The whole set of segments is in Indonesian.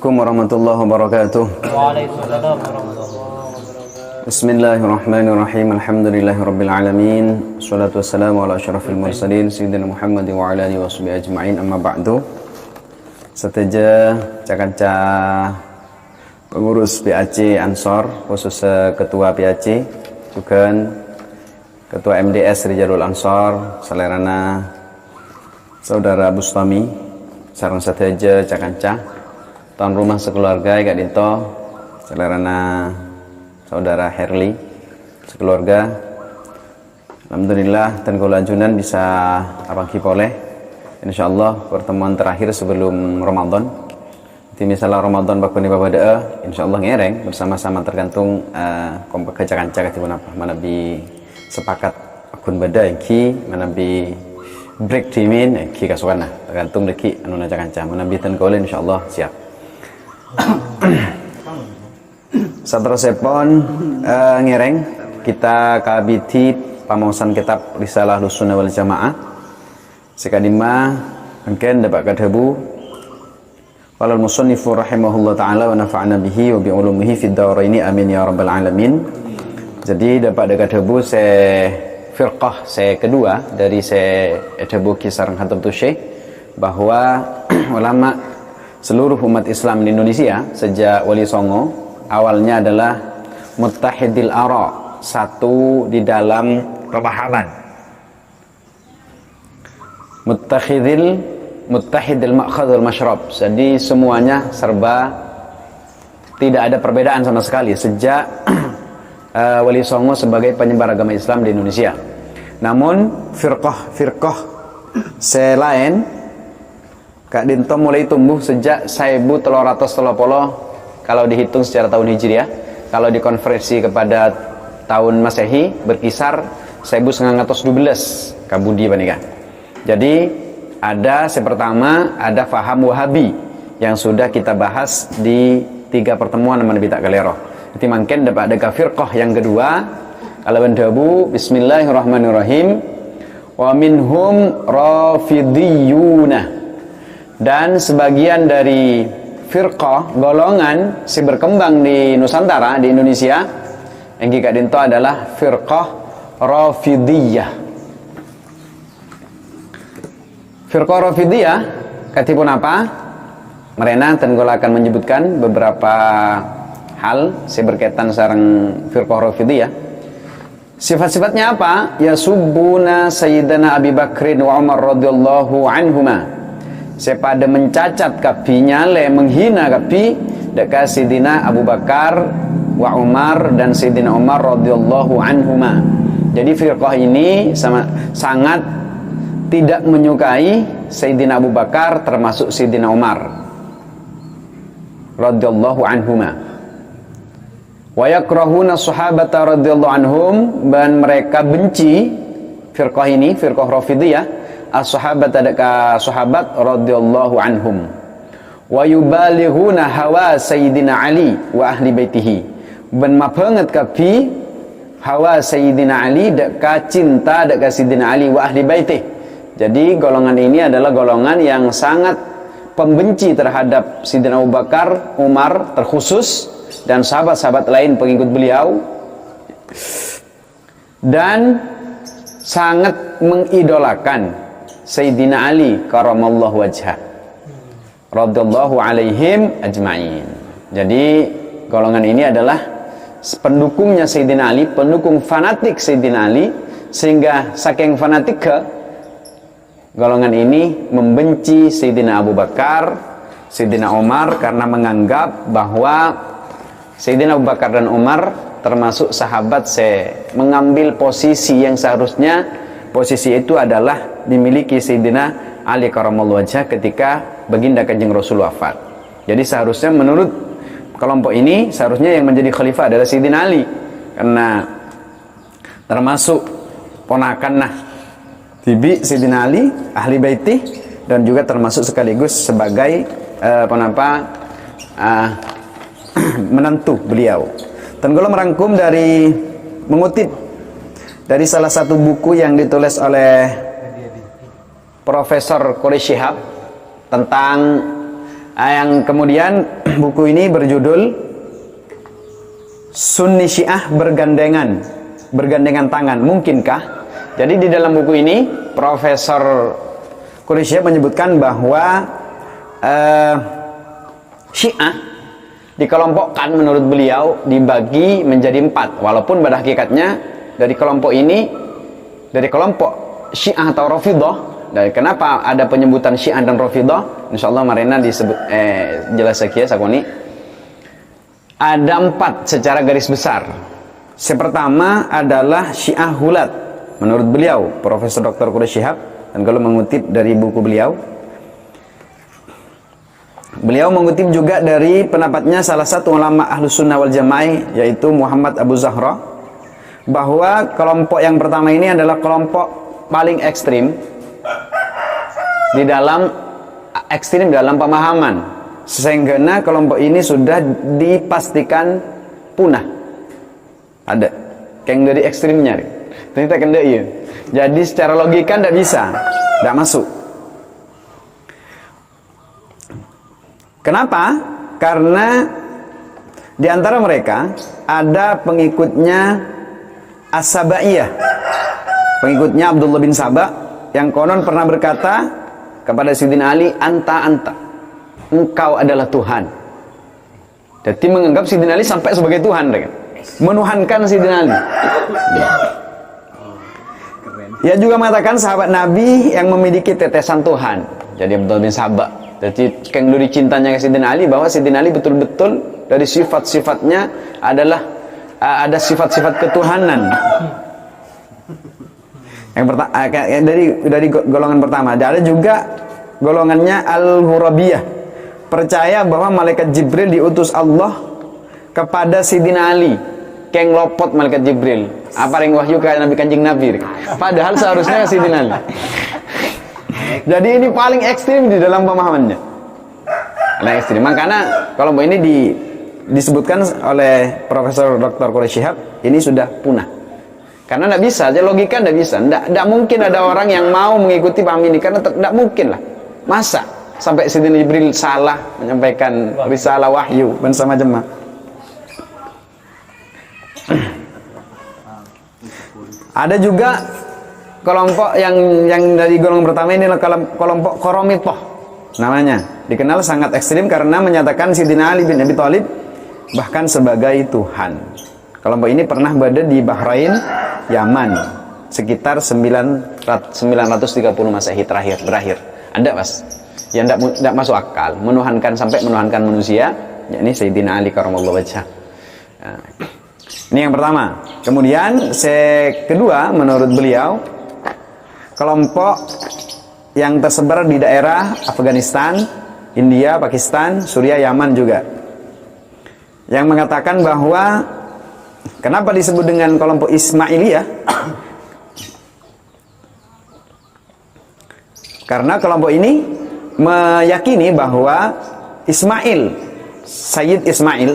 Assalamualaikum warahmatullahi wabarakatuh. Waalaikumsalam warahmatullahi wabarakatuh. Bismillahirrahmanirrahim. Alhamdulillahirabbil alamin. Wassalatu wassalamu ala asyrafil mursalin sayyidina Muhammad wa ala alihi washabihi ajmain. Amma ba'du. Sateja cakanca pengurus PAC Ansor, khusus ketua PAC, juga ketua MDS Rijalul Ansor, salerana saudara Bustami, sareng sateja cakanca tuan rumah sekeluarga Kak Dinto, salerana saudara Herli sekeluarga. Alhamdulillah dan kolajunan bisa abang kipoleh insyaallah pertemuan terakhir sebelum Ramadan. Nanti misalnya Ramadan bakuni babada insyaallah ngereng bersama-sama tergantung kompak kecakanca katipun apa mana bi sepakat akun bada ki mana bi break timin ki kasukana tergantung deki anu cakanca mana bi ten kole insyaallah siap. Satrosepon ngereng kita kabiti pamaosan kitab Risalah Ahlussunnah wal Jamaah sekadima mungkin dapat kadhabu qala al-musannifu rahimahullah taala wa nafa'ana bihi wa bi ulumihi fid dharaini amin ya rabbal alamin. Jadi dapat kadhabu firqah kedua dari kadhabu kisareng hatur syekh bahwa ulama seluruh umat Islam di Indonesia sejak Wali Songo awalnya adalah muttahidil ara, satu di dalam pemahaman, muttahidil ma'khadh wal mashrab. Jadi semuanya serba tidak ada perbedaan sama sekali sejak Wali Songo sebagai penyebar agama Islam di Indonesia. Namun firqah selain Kak Dinto mulai tumbuh sejak 1330 kalau dihitung secara tahun Hijriah. Kalau dikonversi kepada tahun Masehi berkisar 1912 kabudi panika. Jadi ada pertama ada faham Wahabi yang sudah kita bahas di 3 pertemuan teman Bita Galero. Jadi mungkin dapat ada firqah yang kedua kalau bendabu bismillahirrahmanirrahim wa minhum rafidiyuna. Dan sebagian dari firqah golongan si berkembang di Nusantara di Indonesia yang Kak Dinto adalah firqah Rafidiyah. Firqah Rafidiyah katipun apa? Merena tenggol akan menyebutkan beberapa hal si berkaitan sareng firqah Rafidiyah. Sifat-sifatnya apa? Ya subbuna Sayyidina Abi Bakrin wa Umar radhiyallahu anhuma. Sepada mencacat kapi nyale menghina kapi dekat Sayyidina Abu Bakar wa Umar dan Sayyidina Umar radhiyallahu anhuma. Jadi firqah ini sangat tidak menyukai Sayyidina Abu Bakar termasuk Sayyidina Umar radhiyallahu anhuma. Wa yakrahuna sahabata radhiyallahu anhum, dan mereka benci firqah ini, firqah Rafidiyah as-sahabat adaka sahabat radhiyallahu anhum. Wa yubalighuna hawa Sayyidina Ali wa ahli baitihi. Ben mapanget kapi hawa Sayyidina Ali deka cinta deka Sayyidina Ali wa ahli baitih. Jadi golongan ini adalah golongan yang sangat pembenci terhadap Sayyidina Abu Bakar, Umar terkhusus dan sahabat-sahabat lain pengikut beliau, dan sangat mengidolakan Sayyidina Ali karamallahu wajhah radhiyallahu alaihim ajma'in. Jadi golongan ini adalah pendukungnya Sayyidina Ali, pendukung fanatik Sayyidina Ali, sehingga saking fanatik golongan ini membenci Sayyidina Abu Bakar, Sayyidina Umar karena menganggap bahwa Sayyidina Abu Bakar dan Umar termasuk sahabat mengambil posisi yang seharusnya posisi itu adalah dimiliki Sayyidina Ali karamallahu wajhah ketika baginda Kanjeng Rasul wafat. Jadi seharusnya menurut kelompok ini seharusnya yang menjadi khalifah adalah Sayyidina Ali, karena termasuk ponakan tibi Sayyidina Ali, ahli baitih, dan juga termasuk sekaligus sebagai menantu beliau. Dan kalau merangkum dari mengutip dari salah satu buku yang ditulis oleh Profesor Quraish Shihab tentang Yang kemudian buku ini berjudul Sunni Syiah bergandengan tangan, mungkinkah? Jadi di dalam buku ini Profesor Quraisy menyebutkan bahwa Syiah dikelompokkan menurut beliau dibagi menjadi 4, walaupun pada hakikatnya dari kelompok ini, dari kelompok Syiah atau Rafidhah. Dan kenapa ada penyebutan Syiah dan Rafidhah? Insyaallah marena disebut jelas sekian sakoni. Ada 4 secara garis besar. Yang pertama adalah Syiah Hulat menurut beliau, Profesor Dr. Quraisy Shihab, dan kalau mengutip dari buku beliau mengutip juga dari pendapatnya salah satu ulama Ahlus Sunnah wal Jamaah, yaitu Muhammad Abu Zahra, bahwa kelompok yang pertama ini adalah kelompok paling ekstrim dalam pemahaman, sehingga kelompok ini sudah dipastikan punah. Ada yang dari ekstrimnya, ternyata kan iya. Jadi secara logika tidak bisa, tidak masuk. Kenapa? Karena di antara mereka ada pengikutnya As-Sabaiyah, pengikutnya Abdullah bin Saba, yang konon pernah berkata kepada Sayyidina Ali, anta, engkau adalah Tuhan. Jadi menganggap Sayyidina Ali sampai sebagai Tuhan, menuhankan Sayyidina Ali. Ia juga mengatakan sahabat Nabi yang memiliki tetesan Tuhan. Jadi Abdullah bin Saba, jadi yang dari cintanya ke Sayyidina Ali, bahwa Sayyidina Ali betul-betul dari sifat-sifatnya adalah ada sifat-sifat ketuhanan. Yang pertama dari golongan pertama. Ada juga golongannya Al-Hurabiyah, percaya bahwa malaikat Jibril diutus Allah kepada Sayyidina Ali. Keng lopot malaikat Jibril, apa yang wahyu ke Nabi Kanjeng Nabi, padahal seharusnya Sayyidina Ali. Jadi ini paling ekstrim di dalam pemahamannya, paling ekstrim. Makanya kelompok ini disebutkan oleh Profesor Dr. Quraisy Shihab ini sudah punah. Karena tidak bisa, aja logika tidak bisa. Tidak mungkin ada orang yang mau mengikuti paham ini, karena tidak mungkin lah. Masa sampai Sayyidina Jibril salah menyampaikan risalah wahyu bersama jemaah. Ada juga kelompok yang dari golongan pertama ini adalah kelompok Qoromitoh namanya. Dikenal sangat ekstrim karena menyatakan Sayyidina Ali bin Abi Thalib bahkan sebagai Tuhan. Kelompok ini pernah berada di Bahrain, Yaman, sekitar 930 Masehi berakhir. Ada mas yang tidak masuk akal, sampai menuhankan manusia, yakni Sayyidina Ali karramallahu wajhah. Ini yang pertama. Kemudian kedua, menurut beliau, kelompok yang tersebar di daerah Afghanistan, India, Pakistan, Suriah, Yaman juga, yang mengatakan bahwa kenapa disebut dengan kelompok Ismailiyah? Karena kelompok ini meyakini bahwa Sayyid Ismail,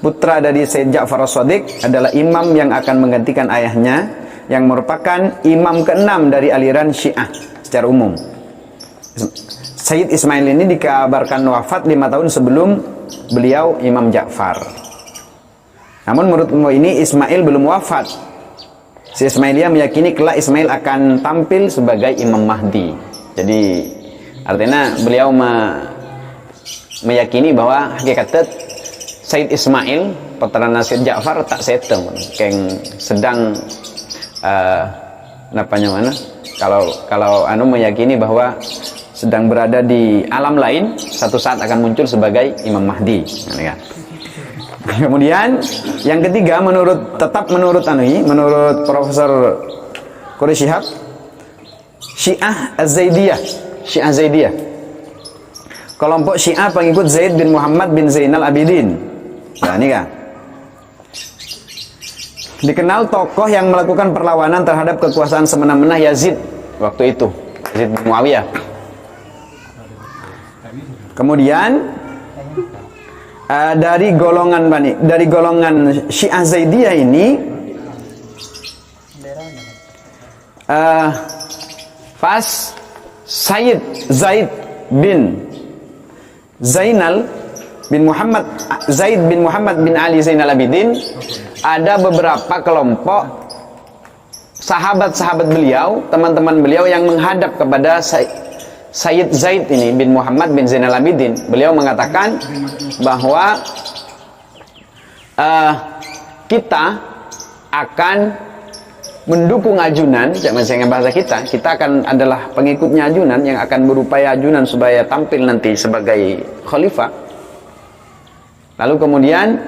putra dari Sayyid Ja'far As-Shadiq, adalah imam yang akan menggantikan ayahnya, yang merupakan imam ke-6 dari aliran Syiah secara umum. Sayyid Ismail ini dikabarkan wafat 5 tahun sebelum beliau Imam Ja'far. Namun menurut ini Ismail belum wafat. Si Ismailiyah meyakini kelak Ismail akan tampil sebagai Imam Mahdi. Jadi artinya beliau meyakini bahwa hakikatnya Sayyid Ismail putra Sayyid Ja'far tak setem, keng sedang kalau meyakini bahwa sedang berada di alam lain, satu saat akan muncul sebagai Imam Mahdi. Kemudian yang ketiga, menurut Profesor Quraisy Shihab, Syiah Az-Zaidiyah, kelompok Syiah pengikut Zaid bin Muhammad bin Zainal Abidin. Nah, ini kan dikenal tokoh yang melakukan perlawanan terhadap kekuasaan semena-mena Yazid waktu itu, Yazid bin Muawiyah. Kemudian dari golongan Syiah Zaidiyah ini Sayyid Zaid bin Zainal bin Muhammad, Zaid bin Muhammad bin Ali Zainal Abidin, ada beberapa kelompok sahabat-sahabat beliau, teman-teman beliau yang menghadap kepada Sayyid Zaid ini bin Muhammad bin Zainal Abidin. Beliau mengatakan bahwa kita akan mendukung ajunan, jangan bahasa kita akan adalah pengikutnya ajunan yang akan berupaya ajunan supaya tampil nanti sebagai khalifah. Lalu kemudian,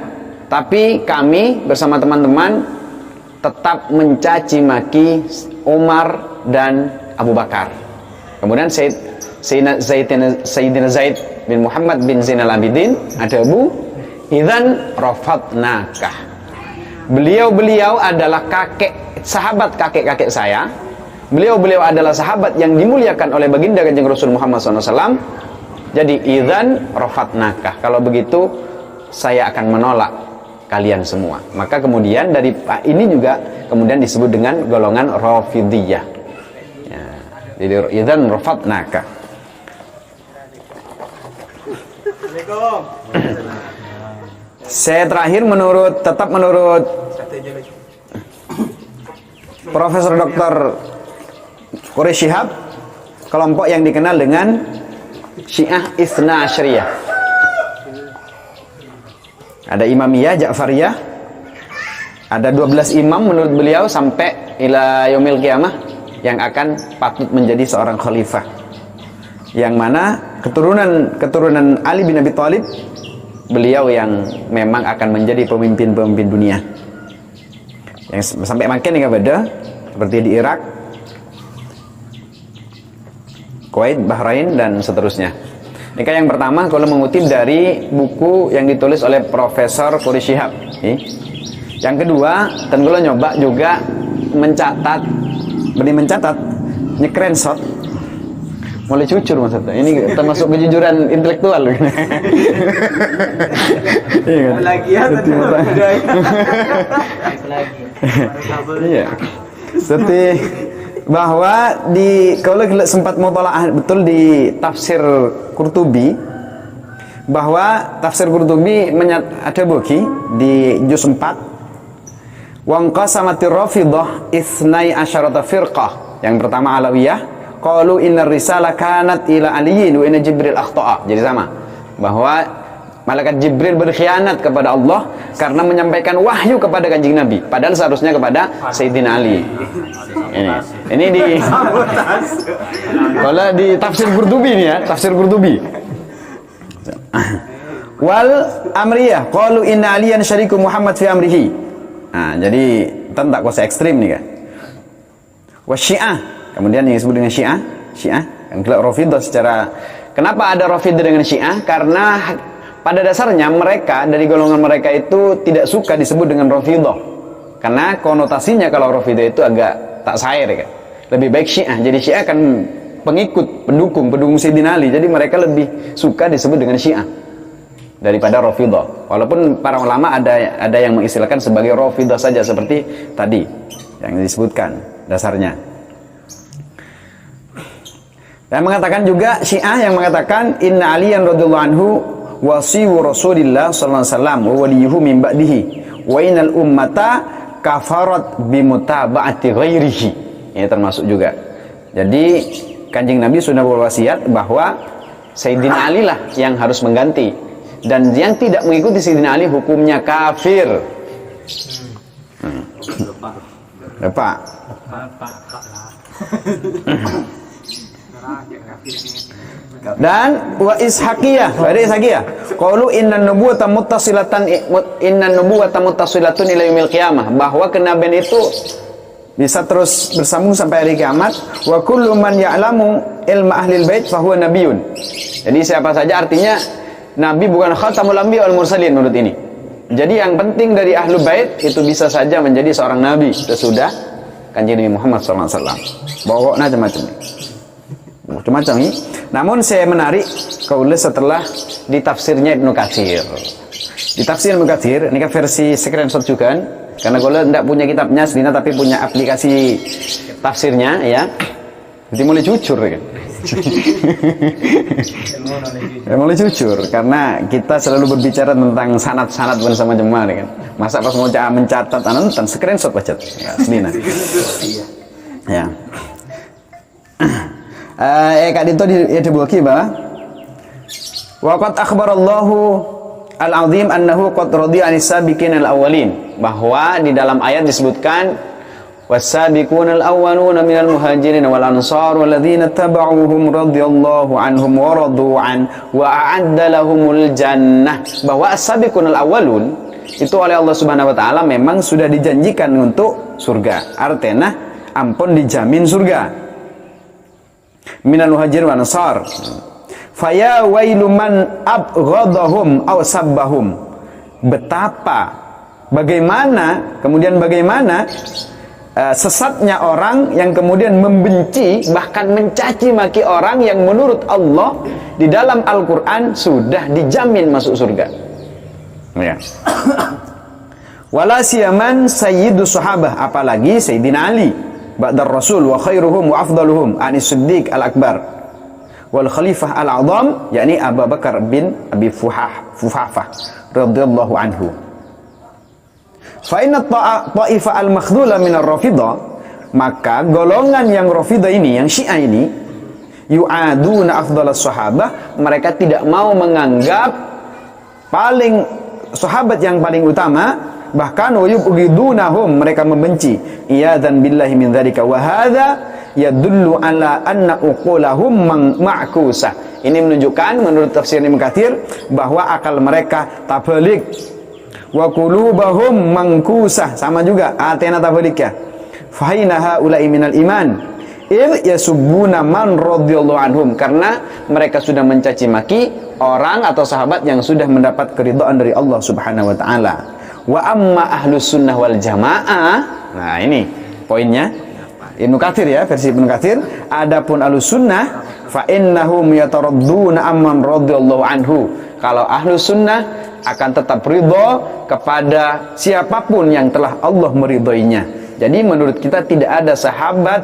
tapi kami bersama teman-teman tetap mencaci maki Umar dan Abu Bakar. Kemudian Sayyidina Zaid bin Muhammad bin Zainal Abidin ada idzan rafadnaka. Beliau adalah sahabat kakek-kakek saya. Beliau adalah sahabat yang dimuliakan oleh baginda Kanjeng Rasul Muhammad SAW. Jadi idzan rafadnaka. Kalau begitu saya akan menolak kalian semua. Maka kemudian dari ini juga kemudian disebut dengan golongan Rafidiyah. Ya, jadi idzan rafadnaka. Saya terakhir tetap menurut Profesor Dr. Quraish Shihab, kelompok yang dikenal dengan Syiah Itsna Asyariyah. Ada Imamiyah, Ja'fariyah, ada 12 imam menurut beliau sampai ila yaumil qiyamah yang akan patut menjadi seorang khalifah, yang mana keturunan Ali bin Abi Thalib, beliau yang memang akan menjadi pemimpin-pemimpin dunia yang sampai makin di Kabada, seperti di Irak, Kuwait, Bahrain, dan seterusnya. Ini kan yang pertama kalau mengutip dari buku yang ditulis oleh Profesor Quraish Shihab. Yang kedua, dan kalau nyoba juga mencatat, nge-screenshot, mulai cucur maksudnya. Ini termasuk kejujuran intelektual. Lagi ya. Iya. Seperti bahwa kalau sempat mutalaah betul di tafsir Qurtubi, bahwa tafsir Qurtubi ada buki di juz 4, wangqasamatir rafidah ithnai asyarata firqah. Yang pertama Alawiyah, qalu innar risalah kanat ila aliyin wa inna Jibril akhta'a. Jadi sama, bahwa malaikat Jibril berkhianat kepada Allah karena menyampaikan wahyu kepada Kanjeng Nabi, padahal seharusnya kepada Sayyidina Ali. Ini di kalau di tafsir Qurtubi nih ya, tafsir Qurtubi. Wal amriyah qalu inna aliyan syariku Muhammad fi amrihi. Nah, jadi tak kuasa ekstrim nih kan. Wasyiah, kemudian yang disebut dengan Syiah, yang kelak Rafidah secara, kenapa ada Rafidah dengan Syiah? Karena pada dasarnya mereka, dari golongan mereka itu tidak suka disebut dengan Rafidah, karena konotasinya kalau Rafidah itu agak tak sair kan. Lebih baik Syiah. Jadi Syiah kan pengikut, pendukung Sayyidina Ali. Jadi mereka lebih suka disebut dengan Syiah daripada Rafidah. Walaupun para ulama ada yang mengistilahkan sebagai Rafidah saja, seperti tadi yang disebutkan dasarnya. Dan mengatakan juga Syiah yang mengatakan inna aliyan radhiyallahu anhu wasiwu Rasulillah sallallahu alaihi wasallam wa waliyuhu min ba'dihi wa innal ummata kafarat bimutaba'ati ghairihi. Ini termasuk juga. Jadi Kanjeng Nabi sudah berwasiat bahwa Sayyidina Ali lah yang harus mengganti, dan yang tidak mengikuti Sayyidina Ali hukumnya kafir. Bapak. Dan wa ishaqiyah, ada ishaqiyah. Qalu innan nubuwata muttasilatun ila yaumil qiyamah, bahwa kenabian itu bisa terus bersambung sampai hari kiamat. Wa kullu man ya'lamu ilma ahlil bait fa huwa nabiyyun. Jadi siapa saja, artinya nabi bukan khatamul anbiya wal mursalin menurut ini. Jadi yang penting dari ahlu bait itu bisa saja menjadi seorang nabi sesudah Kanjeng Nabi Muhammad SAW. Bawa macam-macam ini. Namun saya menarik kaulah setelah di tafsirnya Ibnu Katsir. Di tafsir Ibnu Katsir, ini kan versi screenshot juga kan? Karena kaulah tidak punya kitabnya sendiri tapi punya aplikasi tafsirnya ya. Jadi mulai jujur kan. Mulai jujur karena kita selalu berbicara tentang sanad-sanad bersama jemaah kan. Masa pas mau mencatat tentang screenshot aja. Ya, aslinya. Ya. Kak Dito dibuki bah. Waqad akhbarallahu al-azim annahu qad radiya anis sabiqin al-awwalin, bahwa di dalam ayat disebutkan was-sabiqun al-awwaluna minal muhajirin wal ansar walladzina tabauhum radhiyallahu anhum wa radu an wa a'adda lahumul jannah, bahwa as-sabiqun al-awwalun itu oleh Allah Subhanahu wa taala memang sudah dijanjikan untuk surga. Artinya ampun dijamin surga. Minal muhajirin wal ansar. Faya wailu man abghadahum aw sabbahum. Bagaimana sesatnya orang yang kemudian membenci bahkan mencaci maki orang yang menurut Allah di dalam Al-Qur'an sudah dijamin masuk surga. Ya. Wala siyaman sayyidus sahabah, apalagi Sayyidina Ali ba'dar Rasul wa khairuhum wa afdaluhum Anis Siddiq al-Akbar wal Khalifah al-Azam, yakni Abu Bakar bin Abi Fuhafah radhiyallahu anhu. Fa inna ta'ifa al-makhdhula min ar-Rafidah, maka golongan yang Rafidah ini, yang Syiah ini, yu'aduna afdhalas sahabah, mereka tidak mau menganggap sahabat yang paling utama, bahkan wayubghidunahum, mereka membenci. Iyadzan billahi min dzalika wa hadza yadullu ala anna uqulahum ma'kusah. Ini menunjukkan menurut tafsir Ibnu Katsir bahwa akal mereka tabalik, wa qulubahum mangkusah, sama juga artinya tabalik ya. Fa inna haula'i minal iman id yasubbuna man radhiyallahu anhum, karena mereka sudah mencaci maki orang atau sahabat yang sudah mendapat keridhaan dari Allah Subhanahu wa taala. Wa amma ahlus sunnah wal jamaah, nah ini poinnya Ibnu Katsir ya, versi Ibnu Katsir. Adapun ahlus sunnah fa innahum yataradduna amman radhiyallahu anhu, kalau ahlus sunnah akan tetap ridho kepada siapapun yang telah Allah meridhoinya. Jadi menurut kita tidak ada sahabat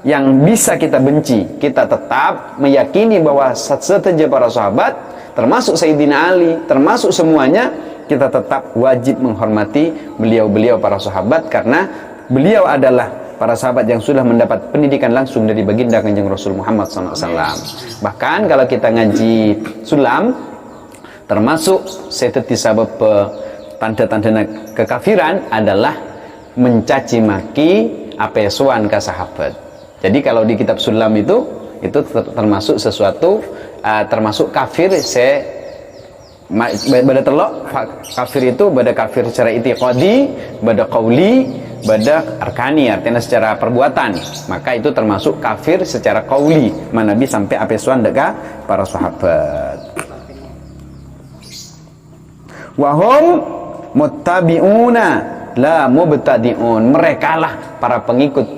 yang bisa kita benci. Kita tetap meyakini bahwa setelah para sahabat, termasuk Sayyidina Ali, termasuk semuanya, kita tetap wajib menghormati beliau-beliau para sahabat, karena beliau adalah para sahabat yang sudah mendapat pendidikan langsung dari baginda Kanjeng Rasul Muhammad SAW. Bahkan kalau kita ngaji sulam, termasuk seteti sabab tanda-tanda kekafiran adalah mencaci maki apesuan ke sahabat. Jadi kalau di kitab sulam itu termasuk sesuatu termasuk kafir bada telok kafir itu bada kafir secara itiqadi, bada qauli, bada arkani, artinya secara perbuatan. Maka itu termasuk kafir secara qauli, manabi sampai apesuan deka para sahabat. Wahum muttabi'una la mubtadi'un, mereka lah para pengikut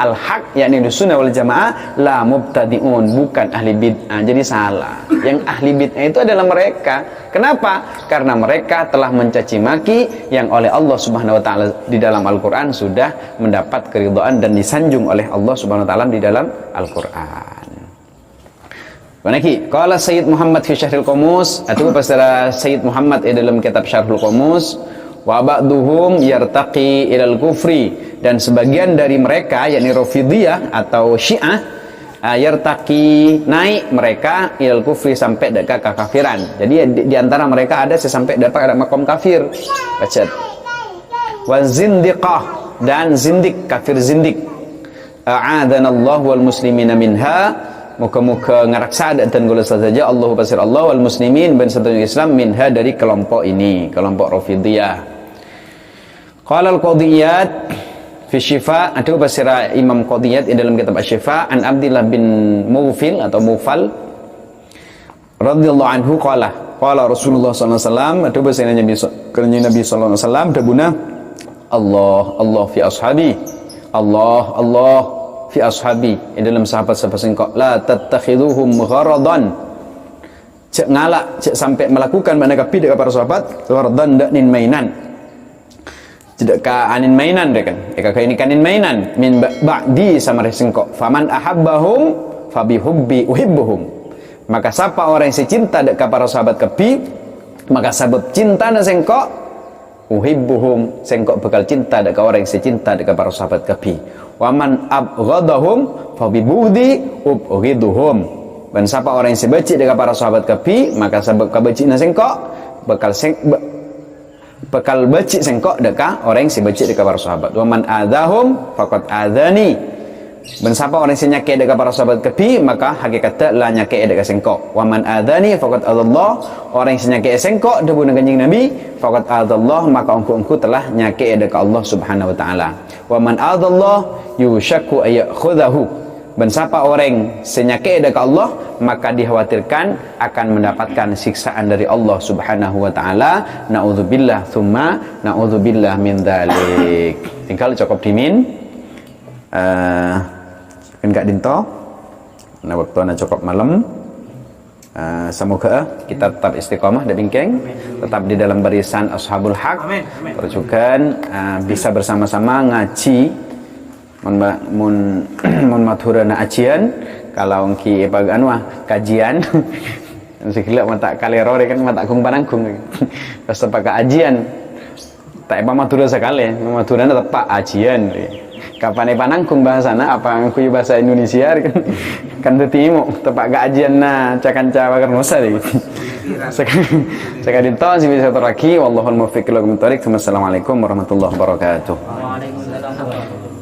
al-haq, yakni sunnah wal jamaah, la mubtadi'un, bukan ahli bid'ah. Jadi salah, yang ahli bid'ah itu adalah mereka. Kenapa? Karena mereka telah mencaci maki yang oleh Allah Subhanahu wa taala di dalam Al-Qur'an sudah mendapat keridhaan dan disanjung oleh Allah Subhanahu wa taala di dalam Al-Qur'an. Manaki, qala Sayyid Muhammad fi Syarhil Qamus, atau pasal Sayyid Muhammad dalam kitab Syarhul Qamus, wa ba'duhum yartaqi ilal kufri, dan sebagian dari mereka yakni Rafidhiyah atau Syiah yartaqi, naik mereka ilal kufri, sampai dekat kekafiran. Jadi di antara mereka ada sampai dapat ada makom kafir. Baca. Wa zindiqah, dan zindik, kafir zindik. A'adanallahu wal muslimina minha, muka-muka ngaraksa dan gula saja Allahu pasir Allah wal muslimin dan satu Islam minha, dari kelompok ini, kelompok Rafidhiyah. Qala al-Qadiyat fi Syifa, atau pasir Imam Qadiyat dalam kitab Asy-Syifa, an Abdullah bin Mufil atau Mufal radhiyallahu anhu qala Rasulullah sallallahu alaihi wasallam, atau pasir Nabi sallallahu alaihi wasallam dabuna Allah fi ashabi, Allah fi ashabi, dalam sahabat-sahabat singkok, la tattakhiduhum gharadan, cek ngalak, cek sampai melakukan mana kapi dekat para sahabat gharadan daknin mainan, tidak ka anin mainan deh kan ini kanin mainan min ba'di sama sengkok faman ahabbahum fabihubbi uhibbuhum maka siapa orang yang cinta dekat para sahabat kepi maka sebab cinta na sengkok uhibbuhum sengkok bakal cinta dekat orang yang cinta dekat para sahabat kepi waman abghadahum fabibudi ubghiduhum dan siapa orang yang sebenci dekat para sahabat kepi maka sebab kebenci na sengkok bakal becik sengkok dekat orang yang sebenci dekat para sahabat waman adahum faqad adani dan siapa orang yang nyakit dekat para sahabat kepi maka hakikatnya lah nyakit dekat sengkok waman adani faqad adallah orang yang nyakit sengkok debu dengan kanjeng Nabi faqad adallah maka engku telah nyakit dekat Allah Subhanahu wa taala waman adallah yushaku ayakhudhahu dan siapa orang senyakit dekat Allah maka dikhawatirkan akan mendapatkan siksaan dari Allah Subhanahu wa taala naudzubillah thumma naudzubillah min dzalik tinggal cukup dimin enggak dinto nah waktu na cukup malam semoga kita tetap istiqomah dan bingkeng tetap di dalam barisan ashabul haq terjukan bisa bersama-sama ngaji mun maturana ajian kalau ki pagan wah kajian segala mata kalero kan mata kung panangkung pas pakai ajian tak apa matura sekali maturana tepak ajian kapan panangkung bahasana apa kui bahasa Indonesia kan tetimu tepak ajian na cakanca karnosa sekarang dinto sih bisa teraki wallahul muwaffiq ila aqwamit thoriq. Wassalamualaikum warahmatullahi wabarakatuh.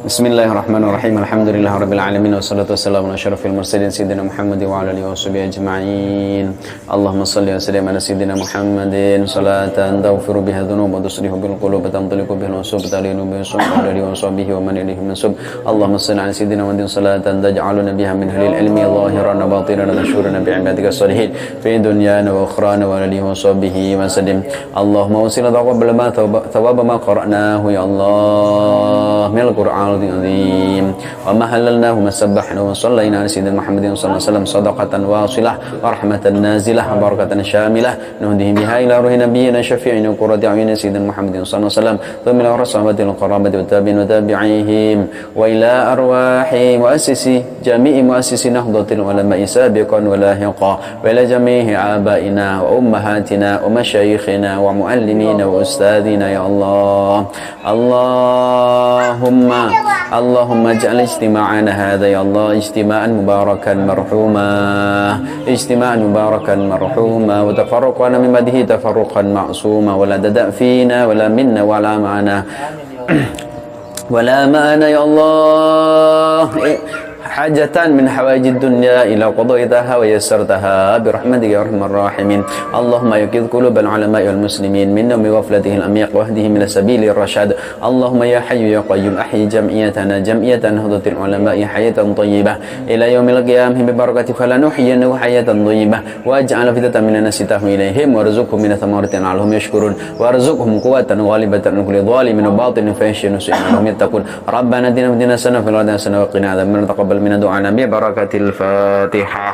Bismillahirrahmanirrahim. Alhamdulillahirabbil alamin wassalatu wassalamu ala asyrafil mursalin sayyidina Muhammad wa ala alihi washabihi ajma'in. Allahumma shalli wa sallim ala sayyidina Muhammadin salatan taghfiru biha dhunub wa tusrihu bil qulub wa tamtaliqu biha al-usub talinu bi sallallahu wa sahbihi wa man ilayhi mansub. Allahumma salli ala sayyidina Muhammadin salatan taj'aluna biha min ahlil ilmi zahiran wa batinan wa nashuruna bi ibadika salihin fi dunyana wa ukhrana wa alihi wa sahbihi wa sallim. Allahumma wasila taqabbal ma thawaba ma qara'nahu ya Allah min al-Qur'an العظيم وما حللناه وما سبحنا وصلينا على سيدنا محمد صلى الله عليه وسلم صدقة واصلة ورحمة نازلة وبركة شاملة نهديه بها إلى روح نبينا شفيعنا وقرة أعين سيدنا محمد صلى الله عليه وسلم ثم إلى الصحابة القرابة والتابعين وتابعيهم وإلى أرواح مؤسسي جميع مؤسسي نهضة العلماء سابقا ولاحقا وإلى جميع آبائنا وأمهاتنا ومشايخنا ومعلمين وأستاذنا يا الله اللهم اجعل اجتماعنا هذا يا الله اجتماعا مباركا مرحوما اجتماعا مباركا مرحوما وتفرقنا من بعده تفرقا معصوما ولا تدع فينا ولا منا ولا معنا ولا معنا يا الله حاجة من حوائج الدنيا إلى قضيتها ويسرتها برحمتك يا أرحم الراحمين. اللهم يقظ قلوب العلماء والمسلمين من نوم غفلته الأميق واهدهم إلى سبيل الرشاد. اللهم يا حي يا قيوم أحيي جمعيتنا جمعية نهضة العلماء حياة طيبة إلى يوم القيامة ببركة فلا نحيينه حياة طيبة واجعل فتنة من الناس تهوي إليهم وارزقهم من ثمرات لعلهم يشكرون وارزقهم قوة غالبة عن كل ظالم وباطل فيحشي نسوء لهم يتقون. ربنا اتنا في الدنيا حسنة وفي الآخرة حسنة وقنا عذاب النار. تقبل من دعانا ببركة الفاتحة.